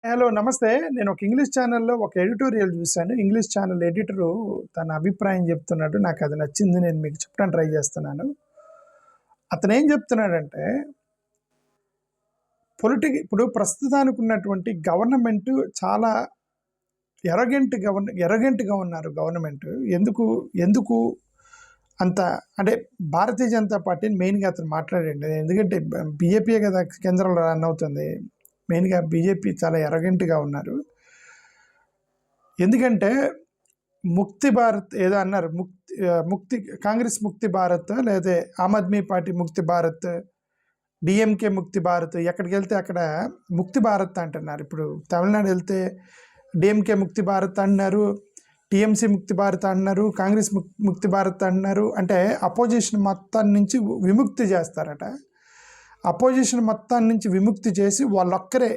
Hello నమస్తే. నేను ఒక ఇంగ్లీష్ ఛానల్‌లో ఒక ఎడిటోరియల్ చూసాను. ఇంగ్లీష్ ఛానల్ ఎడిటరు తన అభిప్రాయం చెప్తున్నాడు. నాకది నచ్చింది. నేను మీకు చెప్పడానికి ట్రై చేస్తున్నాను. అతనేం చెప్తున్నాడంటే, ఇప్పుడు ప్రస్తుతానికి ఉన్నటువంటి గవర్నమెంటు చాలా ఎరగెంట్‌గా ఉన్నారు గవర్నమెంటు. ఎందుకు అంత అంటే భారతీయ జనతా పార్టీని మెయిన్‌గా అతను మాట్లాడాడు. ఎందుకంటే బీజేపీయే కదా కేంద్రంలో రన్ అవుతుంది. మెయిన్‌గా బీజేపీ చాలా ఎరగెంట్‌గా ఉన్నారు. ఎందుకంటే ముక్తి భారత్ ఏదో అన్నారు. ముక్తి కాంగ్రెస్ ముక్తి భారత్, లేదా ఆమ్ ఆద్మీ పార్టీ ముక్తి భారత్, డిఎంకే ముక్తి భారత్, ఎక్కడికి వెళ్తే అక్కడ ముక్తి భారత్ అంటున్నారు. ఇప్పుడు తమిళనాడు వెళ్తే డిఎంకే ముక్తి భారత్ అంటున్నారు, టీఎంసీ ముక్తి భారత్ అంటున్నారు, కాంగ్రెస్ ముక్తి భారత్ అంటున్నారు. అంటే అపోజిషన్ మొత్తాన్ని నుంచి విముక్తి చేస్తారట. అపోజిషన్ మొత్తాన్ని నుంచి విముక్తి చేసి వాళ్ళొక్కరే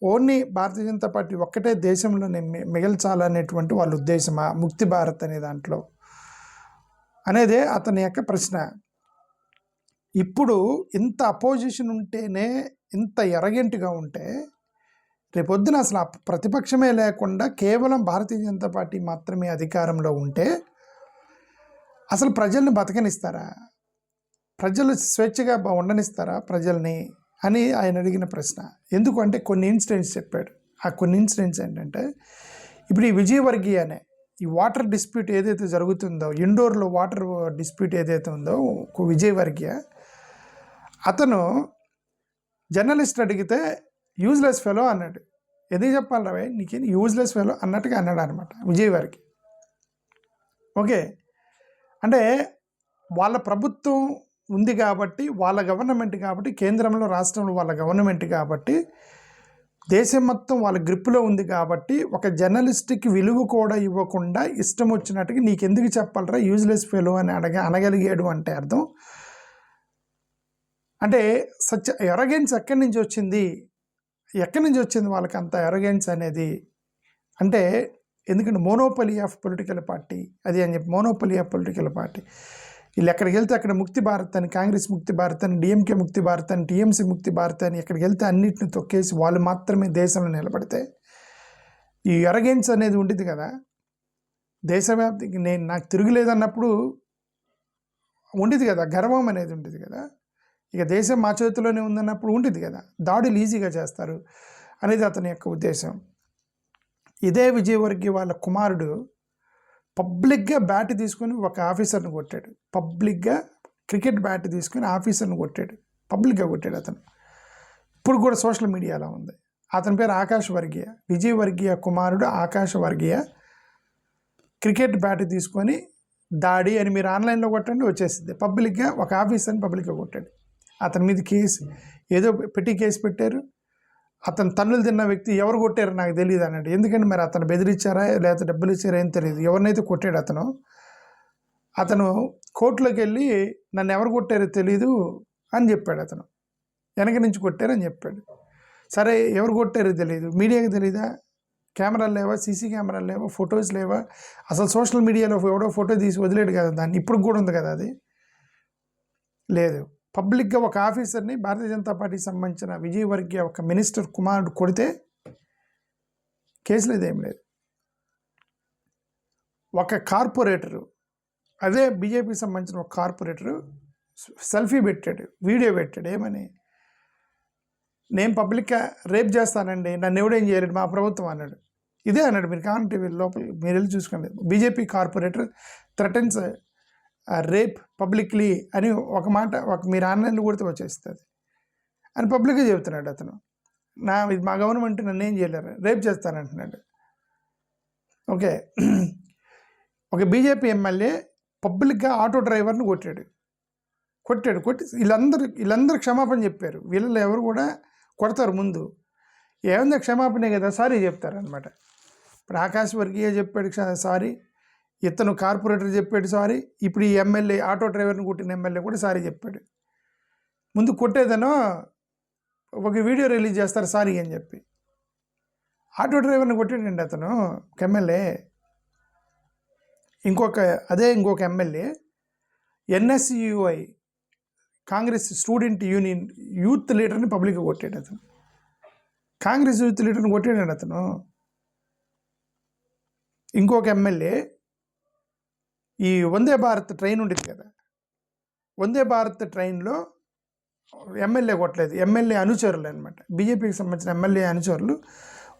ఓన్లీ భారతీయ జనతా పార్టీ ఒక్కటే దేశంలోనే మిగల్చాలనేటువంటి వాళ్ళ ఉద్దేశమా ముక్తి భారత్ అనే దాంట్లో అనేదే అతని యొక్క ప్రశ్న. ఇప్పుడు ఇంత అపోజిషన్ ఉంటేనే, ఇంత ఎరగెంట్గా ఉంటే, రేపొద్దున అసలు ప్రతిపక్షమే లేకుండా కేవలం భారతీయ జనతా పార్టీ మాత్రమే అధికారంలో ఉంటే అసలు ప్రజల్ని బతకనిస్తారా? ప్రజలు స్వేచ్ఛగా ఉండనిస్తారా ప్రజల్ని అని ఆయన అడిగిన ప్రశ్న. ఎందుకంటే కొన్ని ఇన్సిడెంట్స్ చెప్పాడు. ఆ కొన్ని ఇన్సిడెంట్స్ ఏంటంటే, ఇప్పుడు ఈ విజయవర్గీయ అనే ఈ వాటర్ డిస్ప్యూట్ ఏదైతే జరుగుతుందో, ఇండోర్లో వాటర్ డిస్ప్యూట్ ఏదైతే ఉందో, విజయవర్గీయ అతను జర్నలిస్ట్ అడిగితే యూజ్లెస్ ఫెలో అన్నాడు. ఎందుకు చెప్పాలి రావే నీకేం యూజ్లెస్ ఫెలో అన్నట్టుగా అన్నాడు అనమాట విజయవర్గీయ. ఓకే, అంటే వాళ్ళ ప్రభుత్వం ఉంది కాబట్టి, వాళ్ళ గవర్నమెంట్ కాబట్టి, కేంద్రంలో రాష్ట్రంలో వాళ్ళ గవర్నమెంట్ కాబట్టి, దేశం మొత్తం వాళ్ళ గ్రిప్పులో ఉంది కాబట్టి, ఒక జర్నలిస్ట్కి విలువ కూడా ఇవ్వకుండా ఇష్టం వచ్చినట్టుగా నీకెందుకు చెప్పాలరా యూజ్లెస్ ఫెలో అని అనగలిగాడు అంటే అర్థం. అంటే ఎరగెన్స్ ఎక్కడి నుంచి వచ్చింది వాళ్ళకి అంత ఎరగెన్స్ అనేది అంటే, ఎందుకంటే మోనోపలీ ఆఫ్ పొలిటికల్ పార్టీ అది అని చెప్పి, మోనోపలీ ఆఫ్ పొలిటికల్ పార్టీ. వీళ్ళు ఎక్కడికి వెళ్తే అక్కడ ముక్తి భారత్ అని, కాంగ్రెస్ ముక్తి భారత్ అని, డిఎంకే ముక్తి భారత్ అని, టీఎంసీ ముక్తి భారత్ అని, ఎక్కడికి వెళ్తే అన్నింటిని తొక్కేసి వాళ్ళు మాత్రమే దేశంలో నిలబడితే ఈ ఎరగెన్స్ అనేది ఉంటుంది కదా. దేశవ్యాప్తి నాకు తిరుగులేదన్నప్పుడు ఉండేది కదా, గర్వం అనేది ఉంటుంది కదా. ఇక దేశం మా చేతిలోనే ఉందన్నప్పుడు ఉంటుంది కదా, దాడులు ఈజీగా చేస్తారు అనేది అతని యొక్క ఉద్దేశం. ఇదే విజయవర్గీయ వాళ్ళ కుమారుడు పబ్లిక్గా బ్యాట్ తీసుకొని ఒక ఆఫీసర్ని కొట్టాడు. పబ్లిక్గా క్రికెట్ బ్యాట్ తీసుకొని ఆఫీసర్ని కొట్టాడు, పబ్లిక్గా కొట్టాడు అతను. ఇప్పుడు కూడా సోషల్ మీడియాలో ఉంది. అతని పేరు ఆకాష్ వర్గీయ. విజయవర్గీయ కుమారుడు ఆకాష్ వర్గీయ క్రికెట్ బ్యాట్ తీసుకొని దాడి అని మీరు ఆన్లైన్లో కొట్టండి వచ్చేసింది. పబ్లిక్గా ఒక ఆఫీసర్ని పబ్లిక్గా కొట్టాడు. అతని మీద కేసు ఏదో పెట్టి కేసు పెట్టారు. అతను తన్నులు తిన్న వ్యక్తి ఎవరు కొట్టారో నాకు తెలియదు అన్నాడు. ఎందుకంటే మరి అతను బెదిరించారా లేకపోతే డబ్బులు ఇచ్చారా ఏం తెలియదు. ఎవరినైతే కొట్టాడు అతను కోర్టులోకి వెళ్ళి నన్ను ఎవరు కొట్టారో తెలీదు అని చెప్పాడు. అతను వెనక నుంచి కొట్టారని చెప్పాడు. సరే ఎవరు కొట్టారో తెలియదు, మీడియాకి తెలీదా? కెమెరాలు లేవా, సీసీ కెమెరాలు లేవా, ఫొటోస్ లేవా? అసలు సోషల్ మీడియాలో ఎవడో ఫోటో తీసి వదిలేడు కదా దాన్ని, ఇప్పుడు కూడా ఉంది కదా అది. లేదు, పబ్లిక్గా ఒక ఆఫీసర్ని భారతీయ జనతా పార్టీకి సంబంధించిన విజయవర్గీయ ఒక మినిస్టర్ కుమారుడు కొడితే కేసు లేదేం లేదు. ఒక కార్పొరేటరు, అదే బీజేపీకి సంబంధించిన ఒక కార్పొరేటరు సెల్ఫీ పెట్టాడు, వీడియో పెట్టాడు. ఏమని, నేను పబ్లిక్గా రేప్ చేస్తానండి, నన్ను ఎవడేం చేయలేడు మా ప్రభుత్వం అన్నాడు. ఇదే అన్నాడు. మీరు కావాలంటే లోపల మీరు వెళ్ళి చూసుకోండి. BJP corporator threatens rape publicly అని ఒక మాట మీరు ఆన్లైన్లో కొడితే వచ్చేస్తుంది అని పబ్లిక్గా చెబుతున్నాడు అతను. ఇది మా గవర్నమెంట్ నన్ను ఏం చేయలేరు, రేప్ చేస్తానంటున్నాడు. ఓకే, ఒక బీజేపీ ఎమ్మెల్యే పబ్లిక్గా ఆటో డ్రైవర్ని కొట్టి వీళ్ళందరూ క్షమాపణ చెప్పారు. వీళ్ళలో ఎవరు కూడా కొడతారు ముందు, ఏముంది క్షమాపణే కదా, సారీ చెప్తారు అనమాట. ఇప్పుడు ఆకాశ్ వర్గీయ చెప్పాడు సారీ, ఇతను కార్పొరేటర్ చెప్పాడు సారీ, ఇప్పుడు ఈ ఎమ్మెల్యే ఆటో డ్రైవర్ని కొట్టిన ఎమ్మెల్యే కూడా సారీ చెప్పాడు. ముందు కొట్టేదనో ఒక వీడియో రిలీజ్ చేస్తారు సారీ అని చెప్పి. ఆటో డ్రైవర్ని కొట్టాడండి అతను ఒక ఎమ్మెల్యే. ఇంకొక MLA NSUI Congress student union youth లీడర్ని పబ్లిక్గా కొట్టాడు అతను. కాంగ్రెస్ యూత్ లీడర్ని కొట్టాడండి అతను. ఇంకొక ఎమ్మెల్యే ఈ వందే భారత్ ట్రైన్ ఉండేది కదా, వందే భారత్ ట్రైన్లో ఎమ్మెల్యే కొట్టలేదు, ఎమ్మెల్యే అనుచరులు అనమాట, బీజేపీకి సంబంధించిన ఎమ్మెల్యే అనుచరులు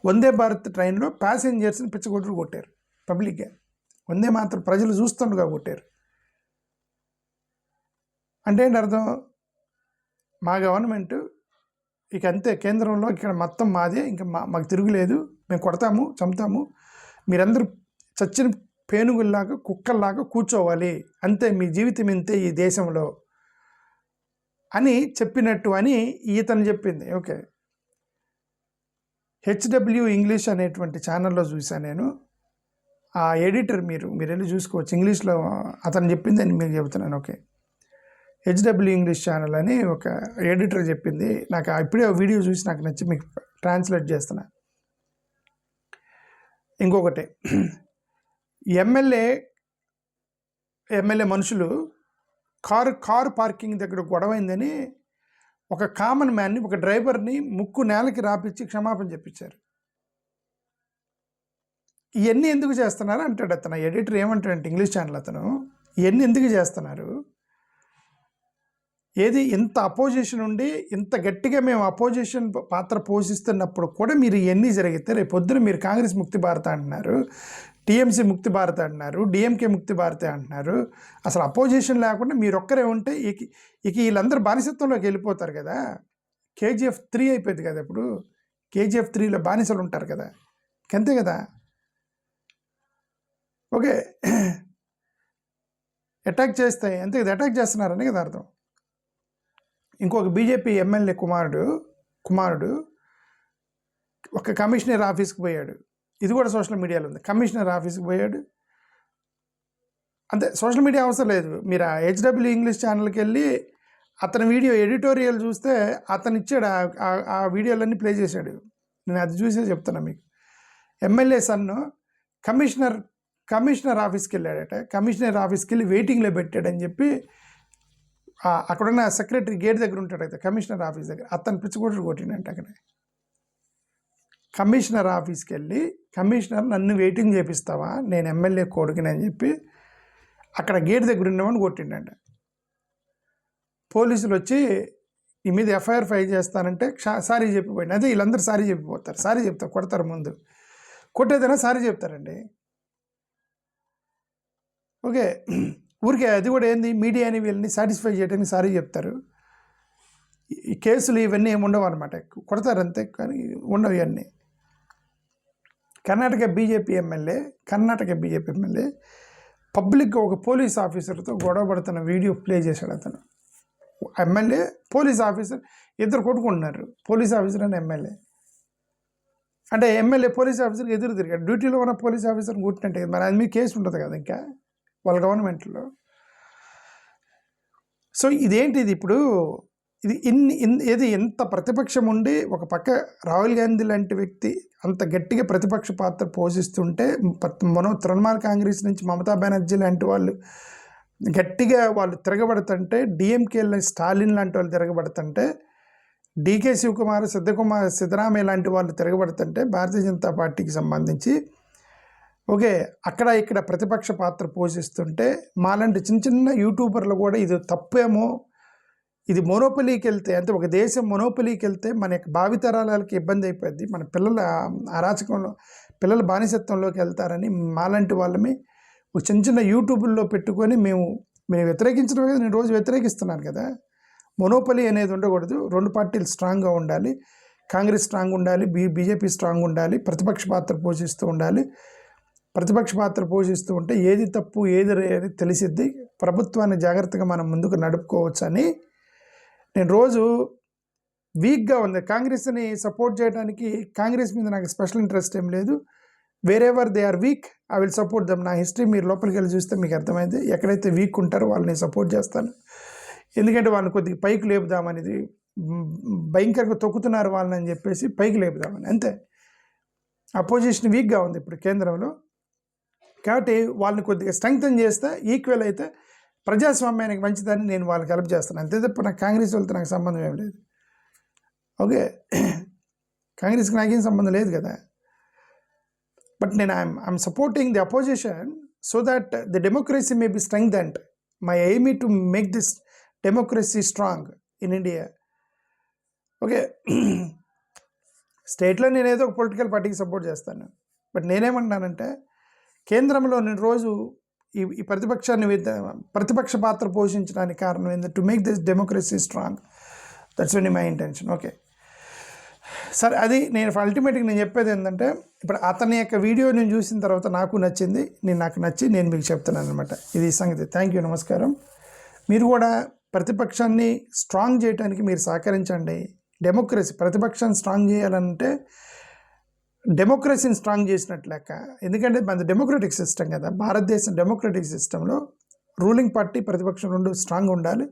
వందే భారత్ ట్రైన్లో ప్యాసింజర్స్ని పిచ్చగొట్టులు కొట్టారు పబ్లిక్గా. వందే మాత్రం ప్రజలు చూస్తుండగా కొట్టారు. అంటే ఏంటి అర్థం? మా గవర్నమెంట్ ఇక అంతే, కేంద్రంలో ఇక్కడ మొత్తం మాదే, ఇంకా మాకు తిరుగులేదు, మేము కొడతాము, చంపుతాము, మీరందరూ చచ్చిన పేనుగుల్లాగా కుక్కల్లాగా కూర్చోవాలి, అంతే, మీ జీవితం ఇంతే ఈ దేశంలో అని చెప్పినట్టు అని ఈతను చెప్పింది. ఓకే, హెచ్డబ్ల్యూ ఇంగ్లీష్ అనేటువంటి ఛానల్లో చూశాను నేను. ఆ ఎడిటర్ మీరు వెళ్ళి చూసుకోవచ్చు, ఇంగ్లీష్లో అతను చెప్పింది అని మీకు చెబుతున్నాను. ఓకే, హెచ్డబ్ల్యూ ఇంగ్లీష్ ఛానల్ అని ఒక ఎడిటర్ చెప్పింది. నాకు ఇప్పుడే వీడియో చూసి నాకు నచ్చి మీకు ట్రాన్స్లేట్ చేస్తున్నా. ఇంకొకటి, ఎమ్మెల్యే మనుషులు కారు పార్కింగ్ దగ్గర గొడవైందని ఒక కామన్ మ్యాన్ని, ఒక డ్రైవర్ని ముక్కు నేలకి రాపిచ్చి క్షమాపణ చెప్పించారు. ఇవన్నీ ఎందుకు చేస్తున్నారు అంటాడు అతను. ఎడిటర్ ఏమంటాడంటే ఇంగ్లీష్ ఛానల్ అతను, ఇవన్నీ ఎందుకు చేస్తున్నారు, ఏది ఇంత అపోజిషన్ ఉండి ఇంత గట్టిగా మేము అపోజిషన్ పాత్ర పోషిస్తున్నప్పుడు కూడా మీరు ఇవన్నీ జరిగితే రేపు పొద్దున మీరు కాంగ్రెస్ ముక్తి భారత అంటున్నారు, టీఎంసీ ముక్తి భారత అంటున్నారు, డిఎంకే ముక్తి భారత అంటున్నారు. అసలు అపోజిషన్ లేకుండా మీరు ఒక్కరే ఉంటే ఇక వీళ్ళందరూ బానిసత్వంలోకి వెళ్ళిపోతారు కదా. కేజీఎఫ్ 3 అయిపోయింది కదా ఇప్పుడు, కేజీఎఫ్ 3లో బానిసలు ఉంటారు కదా, అంతే కదా. ఓకే, అటాక్ చేస్తాయి అంతే కదా, అటాక్ చేస్తున్నారని కదా అర్థం. ఇంకొక బీజేపీ ఎమ్మెల్యే కుమారుడు ఒక కమిషనర్ ఆఫీస్కి పోయాడు. ఇది కూడా సోషల్ మీడియాలో ఉంది. కమిషనర్ ఆఫీస్కి పోయాడు, అంతే, సోషల్ మీడియా అవసరం లేదు. మీరు ఆ హెచ్డబ్ల్యూ ఇంగ్లీష్ ఛానల్కి వెళ్ళి అతని వీడియో ఎడిటోరియల్ చూస్తే అతను ఇచ్చాడు, ఆ వీడియోలన్నీ ప్లే చేశాడు. నేను అది చూసే చెప్తున్నా మీకు. ఎమ్మెల్యే సన్ను కమిషనర్ ఆఫీస్కి వెళ్ళాడట, కమిషనర్ ఆఫీస్కి వెళ్ళి వెయిటింగ్లో పెట్టాడని చెప్పి అక్కడున్న సెక్రటరీ గేట్ దగ్గర ఉంటాడు కదా, కమిషనర్ ఆఫీస్ దగ్గర, అతను పిచ్చుకోట్లు కొట్టిండంటే అక్కడ. కమిషనర్ ఆఫీస్కి వెళ్ళి, కమిషనర్ నన్ను వెయిటింగ్ చేపిస్తావా, నేను ఎమ్మెల్యే కొడుకుని అని చెప్పి అక్కడ గేట్ దగ్గర ఉన్నవాడిని కొట్టిండంట. పోలీసులు వచ్చి ఈ మీద ఎఫ్ఐఆర్ ఫైల్ చేస్తానంటే సారీ చెప్పిపోయింది. అదే వీళ్ళందరూ సారీ చెప్పిపోతారు, సారీ చెప్తారు, కొడతారు, ముందు కొట్టేదైనా సారీ చెప్తారండి. ఓకే, ఊరికే అది కూడా ఏంది, మీడియాని వీళ్ళని సాటిస్ఫై చేయడానికి సారీ చెప్తారు. ఈ కేసులు ఇవన్నీ ఏమి ఉండవు అనమాట, కొడతారు అంతే, కానీ ఉండవు ఇవన్నీ. కర్ణాటక బీజేపీ ఎమ్మెల్యే పబ్లిక్గా ఒక పోలీస్ ఆఫీసర్తో గొడవ పడుతున్న వీడియో ప్లే చేశాడు అతను. ఎమ్మెల్యే పోలీస్ ఆఫీసర్ ఇద్దరు కొట్టుకుంటున్నారు, పోలీస్ ఆఫీసర్ అని ఎమ్మెల్యే. అంటే ఎమ్మెల్యే పోలీస్ ఆఫీసర్కి ఎదురు తిరిగాడు, డ్యూటీలో ఉన్న పోలీస్ ఆఫీసర్ని కొట్టినట్టే. మరి అది మీద కేసు ఉంటుంది కదా ఇంకా వాళ్ళ గవర్నమెంట్లో. సో ఇదేంటిది ఇప్పుడు, ఇది ఎంత ప్రతిపక్షం ఉండి ఒక పక్క రాహుల్ గాంధీ లాంటి వ్యక్తి అంత గట్టిగా ప్రతిపక్ష పాత్ర పోషిస్తుంటే, తృణమూల్ కాంగ్రెస్ నుంచి మమతా బెనర్జీ లాంటి వాళ్ళు గట్టిగా వాళ్ళు తిరగబడుతుంటే, డిఎంకే స్టాలిన్ లాంటి వాళ్ళు తిరగబడుతుంటే, డీకే శివకుమార్, సిద్ధరామయ్య లాంటి వాళ్ళు తిరగబడుతుంటే భారతీయ జనతా పార్టీకి సంబంధించి, ఓకే, అక్కడ ఇక్కడ ప్రతిపక్ష పాత్ర పోషిస్తుంటే మాలాంటి చిన్న యూట్యూబర్లు కూడా ఇది తప్పేమో, ఇది మొనోపలీకి వెళ్తే, అంటే ఒక దేశం మొనోపలీకి వెళ్తే మన యొక్క భావితరాలకి ఇబ్బంది అయిపోద్ది, మన పిల్లల అరాచకంలో, పిల్లల బానిసత్వంలోకి వెళ్తారని మాలాంటి వాళ్ళని ఒక చిన్న యూట్యూబ్లో పెట్టుకొని మేము వ్యతిరేకించడం కదా, నేను రోజు వ్యతిరేకిస్తున్నాను కదా. మొనోపలీ అనేది ఉండకూడదు, రెండు పార్టీలు స్ట్రాంగ్గా ఉండాలి, కాంగ్రెస్ స్ట్రాంగ్ ఉండాలి, బీజేపీ స్ట్రాంగ్ ఉండాలి, ప్రతిపక్ష పాత్ర పోషిస్తూ ఉండాలి. ప్రతిపక్ష పాత్ర పోషిస్తూ ఉంటే ఏది తప్పు ఏది తెలిసిద్ది, ప్రభుత్వాన్ని జాగ్రత్తగా మనం ముందుకు నడుపుకోవచ్చు అని నేను రోజు వీక్గా ఉంది. కాంగ్రెస్ని సపోర్ట్ చేయడానికి, కాంగ్రెస్ మీద నాకు స్పెషల్ ఇంట్రెస్ట్ ఏం లేదు. Wherever they are weak I will support them. నా హిస్టరీ మీరు లోపలికి వెళ్ళి చూస్తే మీకు అర్థమైంది. ఎక్కడైతే వీక్ ఉంటారో వాళ్ళని సపోర్ట్ చేస్తాను, ఎందుకంటే వాళ్ళని కొద్దిగా పైకి లేపుదామనేది, భయంకరంగా తొక్కుతున్నారు వాళ్ళని అని చెప్పేసి పైకి లేపుదామని, అంతే. అపోజిషన్ వీక్గా ఉంది ఇప్పుడు కేంద్రంలో, కాబట్టి వాళ్ళని కొద్దిగా స్ట్రెంగ్తన్ చేస్తే, ఈక్వల్ అయితే ప్రజాస్వామ్యానికి మంచిదని నేను వాళ్ళకి హెల్ప్ చేస్తాను, అంతే తప్ప నాకు కాంగ్రెస్ వాళ్ళతో నాకు సంబంధం ఏం లేదు. ఓకే, కాంగ్రెస్కి నాకేం సంబంధం లేదు కదా. బట్ నేను I'm supporting the opposition so that the democracy may be strengthened. My aim to make this democracy strong in India. Okay, స్టేట్లో నేను ఏదో ఒక పొలిటికల్ పార్టీకి సపోర్ట్ చేస్తాను. బట్ నేనేమంటున్నానంటే కేంద్రంలో నేను రోజు ఈ ప్రతిపక్ష పాత్ర పోషించడానికి కారణం ఏంటంటే to make this democracy strong. That's only my intention. Okay సరే, అది నేను అల్టిమేట్గా నేను చెప్పేది ఏంటంటే ఇప్పుడు అతని యొక్క వీడియో నేను చూసిన తర్వాత నాకు నచ్చింది, నాకు నచ్చి నేను మీకు చెప్తున్నాను అనమాట. ఇది సంగతి. థ్యాంక్ యూ, నమస్కారం. మీరు కూడా ప్రతిపక్షాన్ని స్ట్రాంగ్ చేయడానికి మీరు సహకరించండి. ప్రతిపక్షాన్ని స్ట్రాంగ్ చేయాలంటే డెమోక్రసీని స్ట్రాంగ్ చేసినట్లు లెక్క. ఎందుకంటే మన డెమోక్రటిక్ సిస్టమ్ కదా, భారతదేశం డెమోక్రటిక్ సిస్టంలో రూలింగ్ పార్టీ ప్రతిపక్షం రెండు స్ట్రాంగ్ ఉండాలి.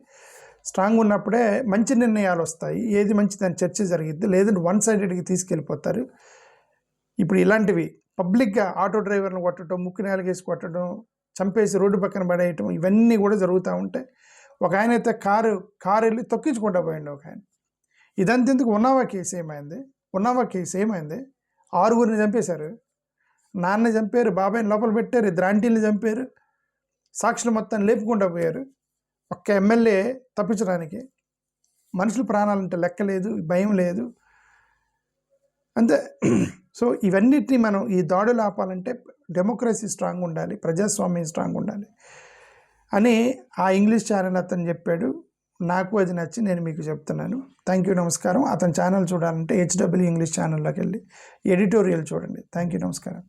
స్ట్రాంగ్ ఉన్నప్పుడే మంచి నిర్ణయాలు వస్తాయి. ఏది మంచిదని చర్చ జరిగిద్ది, లేదంటే వన్ సైడెడ్కి తీసుకెళ్ళిపోతారు. ఇప్పుడు ఇలాంటివి పబ్లిక్గా ఆటో డ్రైవర్లను కొట్టడం, ముక్కు నేలకేసి కొట్టడం, చంపేసి రోడ్డు పక్కన పడేయటం, ఇవన్నీ కూడా జరుగుతూ ఉంటాయి. ఒక ఆయన అయితే కారు వెళ్ళి తొక్కించుకుంటా పోయింది ఒక ఆయన. ఇదంతా ఎందుకు? ఉన్నావా కేసు ఏమైంది? 6గురిని చంపేశారు. నాన్నని చంపారు, బాబాయిని లోపల పెట్టారు, 2 ఆంటీని చంపారు, సాక్షులు మొత్తం లేపుకుంటూ పోయారు. ఒక్క ఎమ్మెల్యే తప్పించడానికి. మనుషుల ప్రాణాలంటే లెక్క లేదు, భయం లేదు అంతే. సో ఇవన్నిటిని మనం ఈ దాడులు ఆపాలంటే డెమోక్రసీ స్ట్రాంగ్ ఉండాలి, ప్రజాస్వామ్యం స్ట్రాంగ్ ఉండాలి అని ఆ ఇంగ్లీష్ ఛానల్ అతను చెప్పాడు. నాకు అది నచ్చి నేను మీకు చెప్తున్నాను. థ్యాంక్ యూ, నమస్కారం. అతని ఛానల్ చూడాలంటే HW ఇంగ్లీష్ ఛానల్లోకి వెళ్ళి ఎడిటోరియల్ చూడండి. థ్యాంక్ యూ, నమస్కారం.